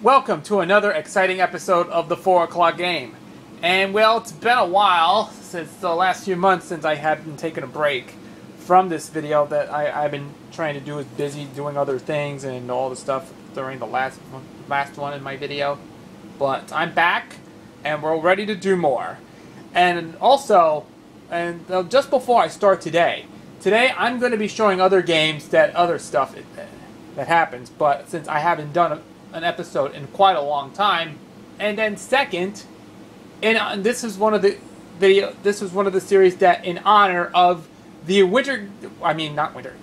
Welcome to another exciting episode of the 4 o'clock game. And well, it's been a while, since the last few months since I have been taking a break from this video that I've been trying to do, is busy doing other things and all the stuff during the last one in my video. But I'm back and we're ready to do more. And also, just before I start today I'm going to be showing other games that other stuff that happens, but since I haven't done an episode in quite a long time. And then second, this is one of the series that in honor of the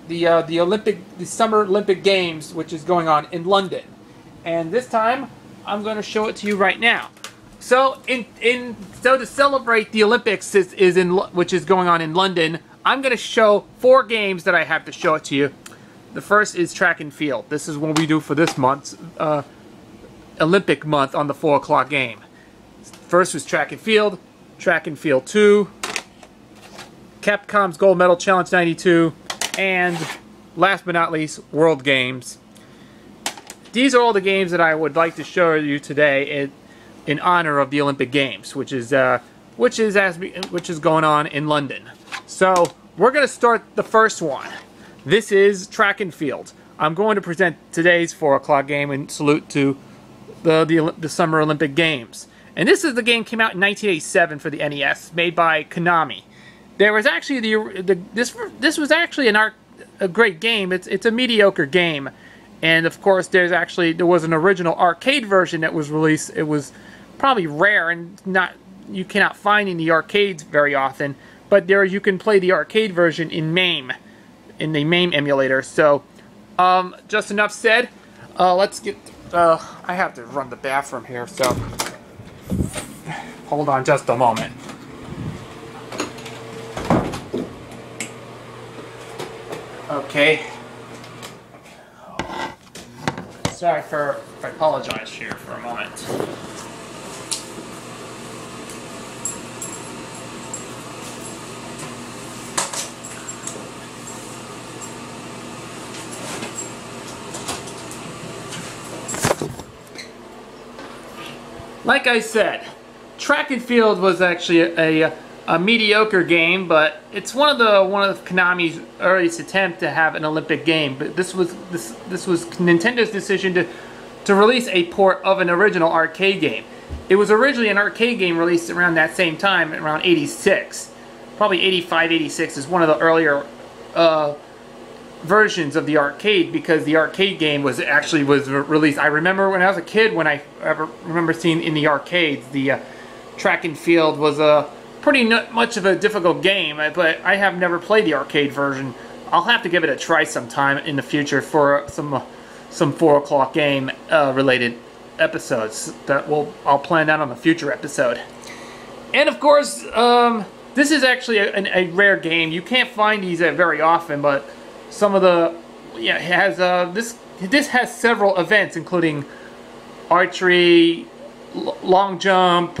the Summer Olympic Games, which is going on in London. And this time I'm going to show it to you right now. So to celebrate the Olympics which is going on in London, I'm going to show 4 games that I have to show it to you. The first is track and field. This is what we do for this month's Olympic month on the 4 o'clock game. First was track and field 2, Capcom's Gold Medal Challenge 92, and last but not least, World Games. These are all the games that I would like to show you today in honor of the Olympic Games, which is going on in London. So we're going to start the first one. This is track and field. I'm going to present today's 4 o'clock game in salute to the Summer Olympic Games. And this is the game came out in 1987 for the NES, made by Konami. There was actually this was actually a great game. It's a mediocre game, and of course there was an original arcade version that was released. It was probably rare and you cannot find in the arcades very often, but you can play the arcade version in MAME. In the MAME emulator. So, just enough said. Let's get. I have to run the bathroom here, so hold on just a moment. Okay. Sorry I apologize here for a moment. Like I said, track and field was actually a mediocre game, but it's one of Konami's earliest attempt to have an Olympic game. But this was Nintendo's decision to release a port of an original arcade game. It was originally an arcade game released around that same time, around '86, probably '85, '86 is one of the earlier versions of the arcade, because the arcade game was released. I remember when I was a kid, when I remember seeing in the arcades, the track and field was pretty much of a difficult game, but I have never played the arcade version. I'll have to give it a try sometime in the future for some 4 o'clock game related episodes that I'll plan that on a future episode. And of course, this is actually a rare game. You can't find these very often, but some of the this has several events, including archery, long jump,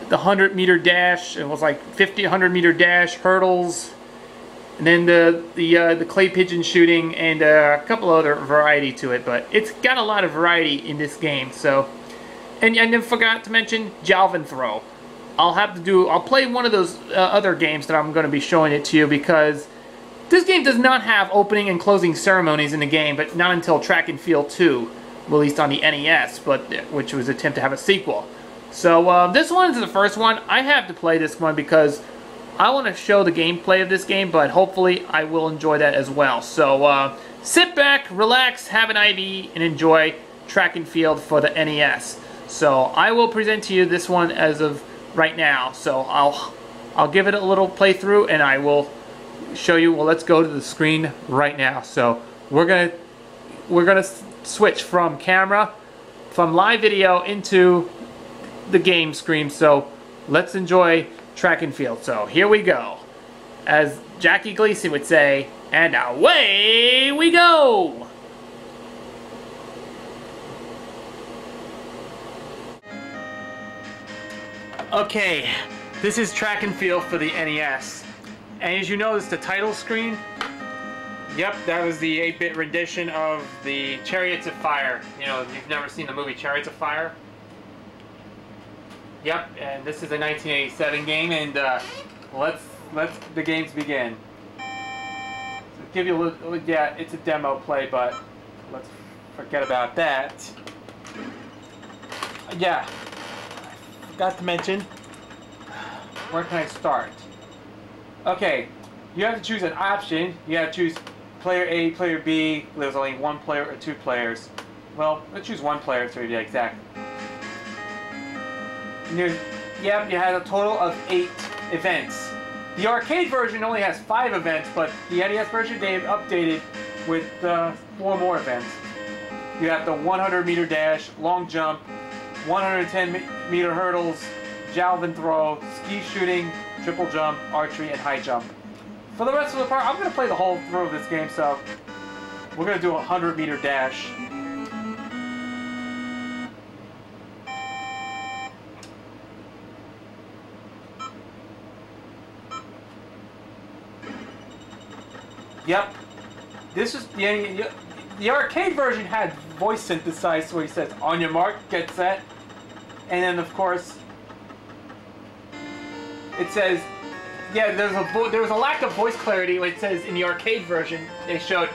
the 100-meter dash. It was like 100-meter dash, hurdles, and then the clay pigeon shooting, and a couple other variety to it. But it's got a lot of variety in this game. So, and then forgot to mention Javelin Throw. I'll play one of those other games that I'm going to be showing it to you, because this game does not have opening and closing ceremonies in the game, but not until Track and Field 2, released on the NES, which was an attempt to have a sequel. So this one is the first one. I have to play this one because I want to show the gameplay of this game, but hopefully I will enjoy that as well. So sit back, relax, have an IV, and enjoy Track and Field for the NES. So I will present to you this one as of right now. So I'll give it a little playthrough, and I will show you. Well, let's go to the screen right now. So we're gonna switch from live video into the game screen. So let's enjoy track and field. So here we go, as Jackie Gleason would say, and away we go. Okay, this is track and field for the NES. And as you notice, the title screen, Yep, that was the 8-bit rendition of the Chariots of Fire. You know, if you've never seen the movie Chariots of Fire. Yep, and this is a 1987 game, and let's the games begin. So give you a little, yeah, it's a demo play, but let's forget about that. Yeah, I forgot to mention. Where can I start? Okay, you have to choose an option. You have to choose player A, player B. There's only one player or two players. Well, let's choose one player to be exact. Yep, you had a total of 8 events. The arcade version only has 5 events, but the NES version they've updated with 4 more events. You have the 100-meter dash, long jump, 110-meter hurdles, Javelin Throw, Skeet Shooting, triple jump, archery, and high jump. For the rest of the part, I'm going to play the whole throw of this game, so we're going to do a 100-meter dash. Yep, this is the arcade version had voice synthesized, so he says, "On your mark, get set," and then of course it says, yeah, there was a lack of voice clarity. It says in the arcade version they showed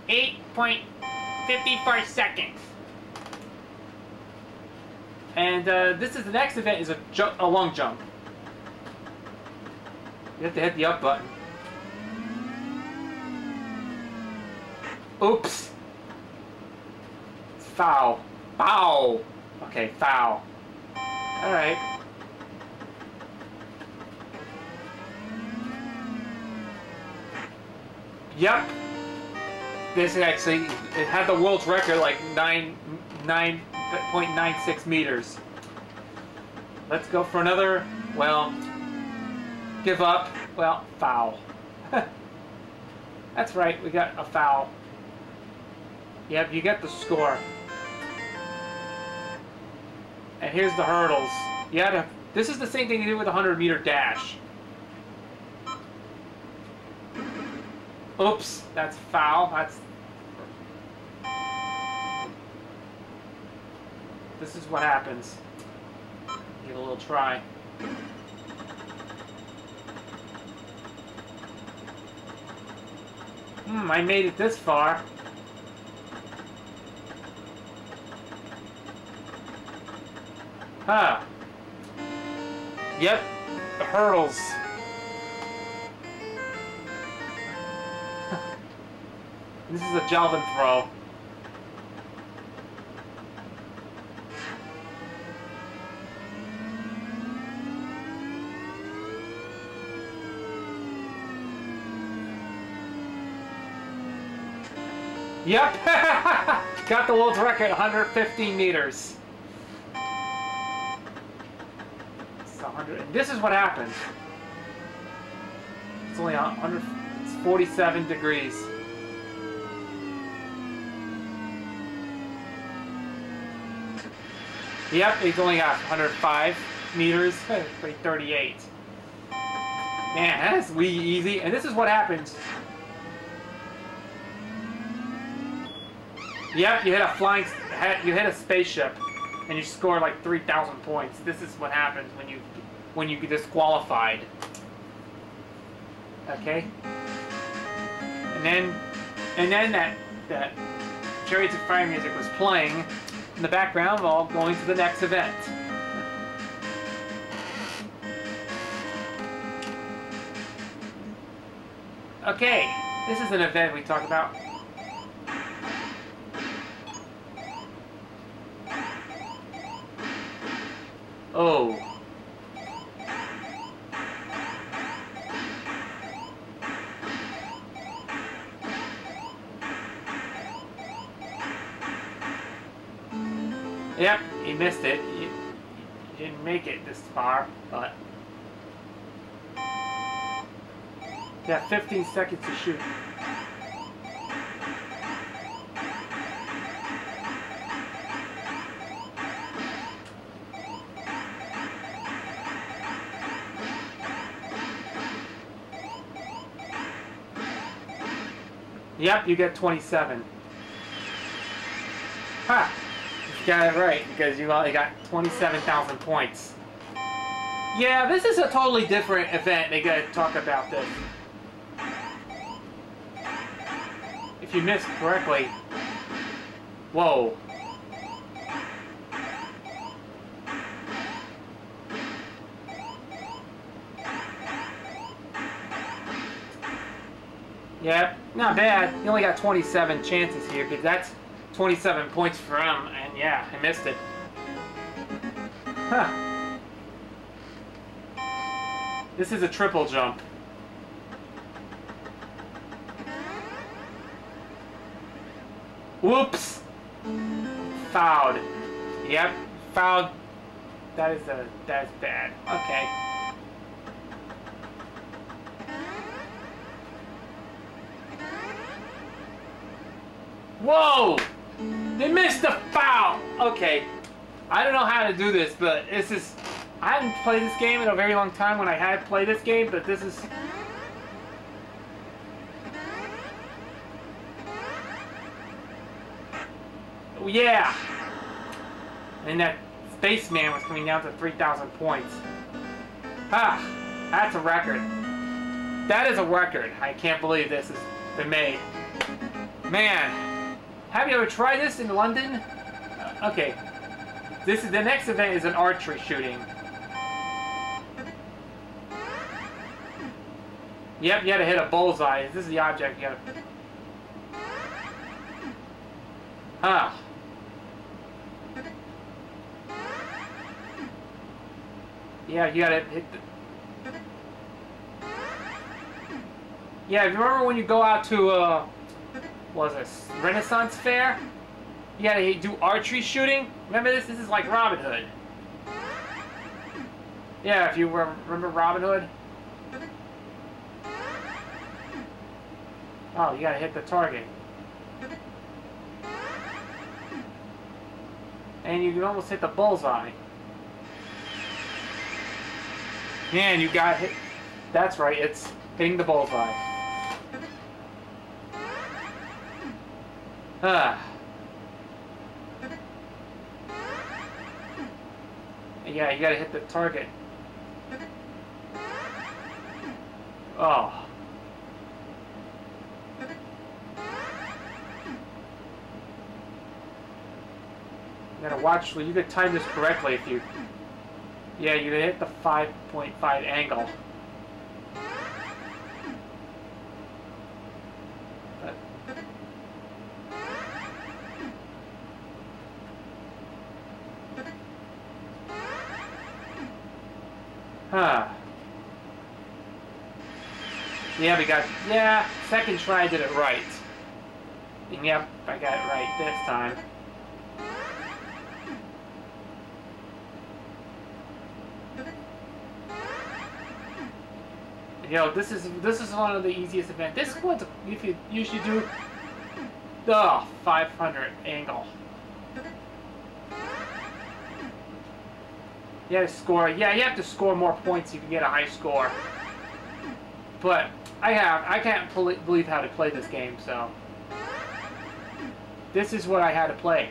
8.54 seconds, and this is the next event is a long jump. You have to hit the up button. Oops. It's foul. Foul. Okay, foul. Alright. Yep. This is actually, it had the world's record like 9.96 meters. Let's go for another, well, give up. Well, foul. That's right, we got a foul. Yep, you get the score. And here's the hurdles. You had to, this is the same thing you do with a 100-meter dash. Oops, that's foul. This is what happens. Give it a little try. I made it this far. Huh. Yep, the hurdles. This is a Javelin Throw. Yep! Got the world's record, 115 meters. It's 100. This is what happens. It's only 100. It's 47 degrees. Yep, he's only got 105 meters. 38. Man, that's really easy. And this is what happens. Yep, you hit a you hit a spaceship, and you score like 3,000 points. This is what happens when you get disqualified. Okay. And then that Chariots of Fire music was playing in the background while going to the next event. Okay, this is an event we talk about. Oh. Yep, he missed it. He didn't make it this far, but... Yeah, 15 seconds to shoot. Yep, you get 27. Ha! You got it right, because you only got 27,000 points. Yeah, this is a totally different event. They gotta talk about this. If you missed correctly... Whoa. Yep, not bad. You only got 27 chances here, because that's 27 points for him, and yeah, I missed it. Huh. This is a triple jump. Whoops! Fouled. Yep, fouled. That is bad. Okay. Whoa! They missed the foul! Okay. I don't know how to do this, but this is... I haven't played this game in a very long time when I had played this game, but this is... Yeah! And that spaceman was coming down to 3,000 points. Ah! That's a record. That is a record. I can't believe this has been made. Man! Have you ever tried this in London? Okay. This is the next event is an archery shooting. Yep, you had to hit a bullseye. This is the object you gotta... Ah. Yeah, you gotta hit the... Yeah, if you remember when you go out to, what was this, Renaissance Fair? You gotta do archery shooting? Remember this? This is like Robin Hood. Yeah, if you remember Robin Hood. Oh, you gotta hit the target. And you can almost hit the bullseye. Man, you got hit. That's right, it's hitting the bullseye. Ah. Yeah, you gotta hit the target. Oh. You gotta watch, well, you could time this correctly if you... Yeah, you can hit the 5.5 angle. But... Huh. Yeah, we got... Yeah, second try I did it right. And yep, I got it right this time. You know, this is one of the easiest events. This is what if you usually do the 500 angle. You have to score. Yeah, you have to score more points. You can get a high score. But I can't believe how to play this game. So this is what I had to play.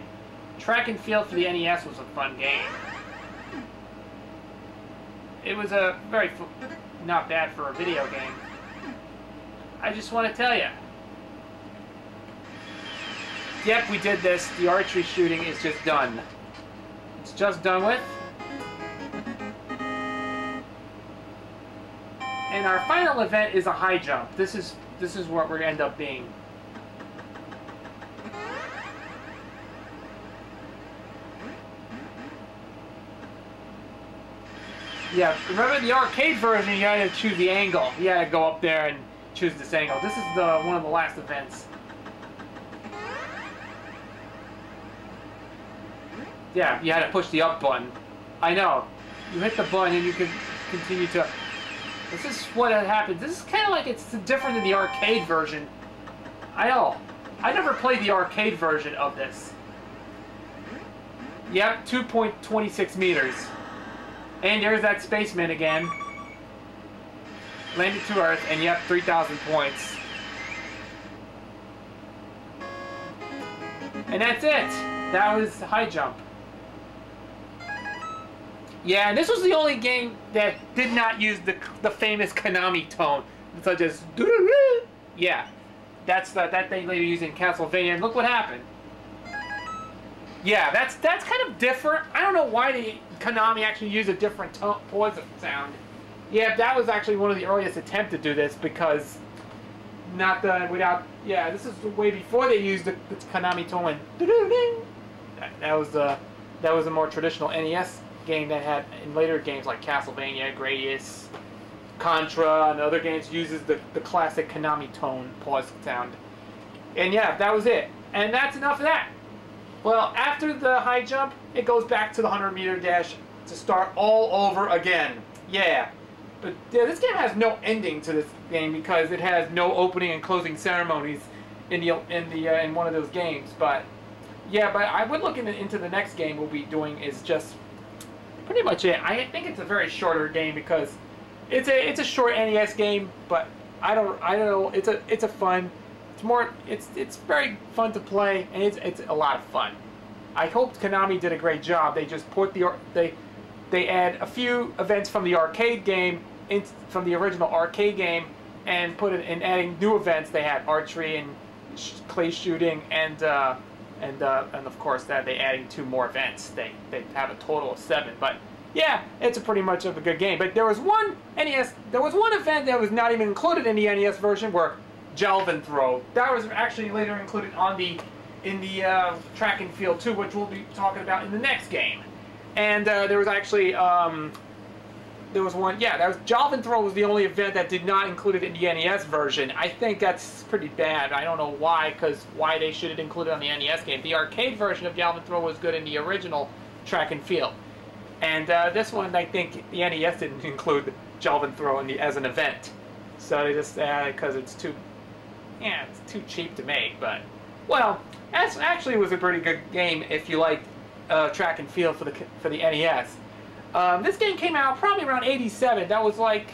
Track and Field for the NES was a fun game. It was a very not bad for a video game. I just want to tell you. Yep, we did this. The archery shooting is just done. It's just done with. And our final event is a high jump. This is what we're gonna end up being. Yeah, remember the arcade version, you had to choose the angle. You had to go up there and choose this angle. This is one of the last events. Yeah, you had to push the up button. I know. You hit the button and you can continue to... This is what happens. This is kind of like it's different than the arcade version. I know. I never played the arcade version of this. Yep, 2.26 meters. And there's that spaceman again. Landed to Earth, and yep, 3,000 points. And that's it. That was high jump. Yeah, and this was the only game that did not use the famous Konami tone, such as yeah, that they later used in Castlevania. And look what happened. Yeah, that's kind of different. I don't know why Konami actually used a different tone, voice sound. Yeah, that was actually one of the earliest attempts to do this because yeah, this is way before they used the Konami tone. That was a more traditional NES game that had in later games like Castlevania, Gradius, Contra, and other games uses the classic Konami tone pause sound. And yeah, that was it. And that's enough of that. Well, after the high jump, it goes back to the 100-meter dash to start all over again. Yeah. But yeah, this game has no ending to this game because it has no opening and closing ceremonies in one of those games. But yeah, but I would look into the next game we'll be doing is just pretty much it. I think it's a very shorter game because it's a short NES game, but I don't know. It's a fun. It's very fun to play, and it's a lot of fun. I hope Konami did a great job. They just put they add a few events from the arcade game from the original arcade game and put it in adding new events. They had archery and clay shooting and of course that they adding 2 more events. They have a total of 7. But yeah, it's pretty much of a good game. But there was one event that was not even included in the NES version where Javelin Throw. That was actually later included in the track and field too, which we'll be talking about in the next game. And there was actually there was one. Yeah, that was Javelin Throw was the only event that did not include it in the NES version. I think that's pretty bad. I don't know why, why they should have included it on the NES game. The arcade version of Javelin Throw was good in the original track and field. And this one, I think the NES didn't include Javelin Throw as an event. So they just because it's too cheap to make. But well, that actually was a pretty good game if you like track and field for the NES. This game came out probably around '87. That was like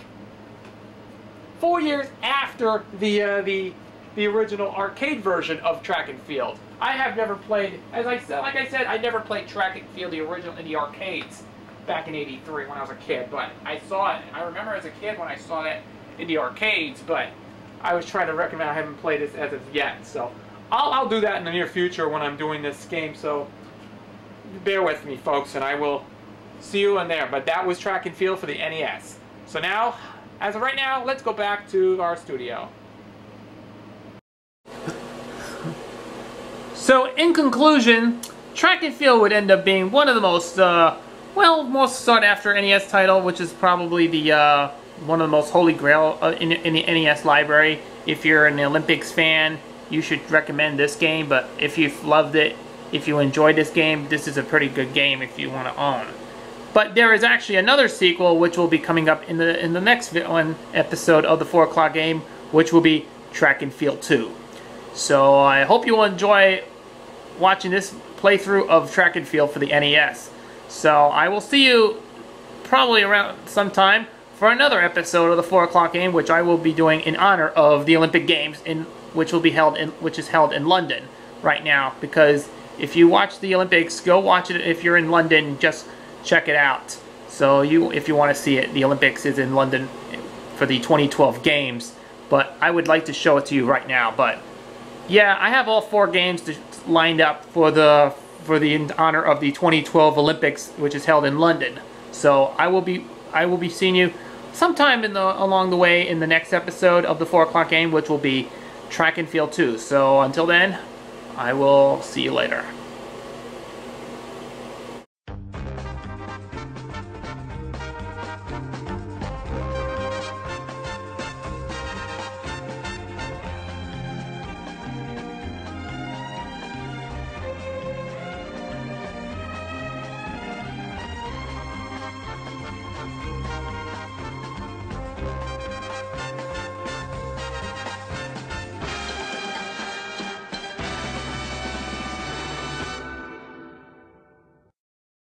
4 years after the original arcade version of track and field. I have never played, like I said, I never played track and field the original in the arcades back in '83 when I was a kid. But I saw it. I remember as a kid when I saw that in the arcades. But I was trying to recommend. I haven't played this as of yet. So I'll do that in the near future when I'm doing this game. So bear with me, folks, and I will see you in there. But that was track and field for the NES. So now, as of right now, let's go back to our studio. So, in conclusion, track and field would end up being one of the most, most sought after NES title, which is probably the one of the most holy grail in the NES library. If you're an Olympics fan, you should recommend this game. But if you've loved it, if you enjoyed this game, this is a pretty good game if you want to own. But there is actually another sequel which will be coming up in the next episode of the 4 o'clock game, which will be Track and Field 2. So I hope you will enjoy watching this playthrough of Track and Field for the NES. So I will see you probably around sometime for another episode of the 4 o'clock game, which I will be doing in honor of the Olympic Games, which is held in London right now. Because if you watch the Olympics, go watch it. If you're in London, just check it out. So if you want to see it, the Olympics is in London for the 2012 games. But I would like to show it to you right now. But yeah, I have all 4 games lined up for the in honor of the 2012 Olympics, which is held in London. So I will be seeing you sometime along the way in the next episode of the 4 o'clock game, which will be Track and Field 2. So until then, I will see you later.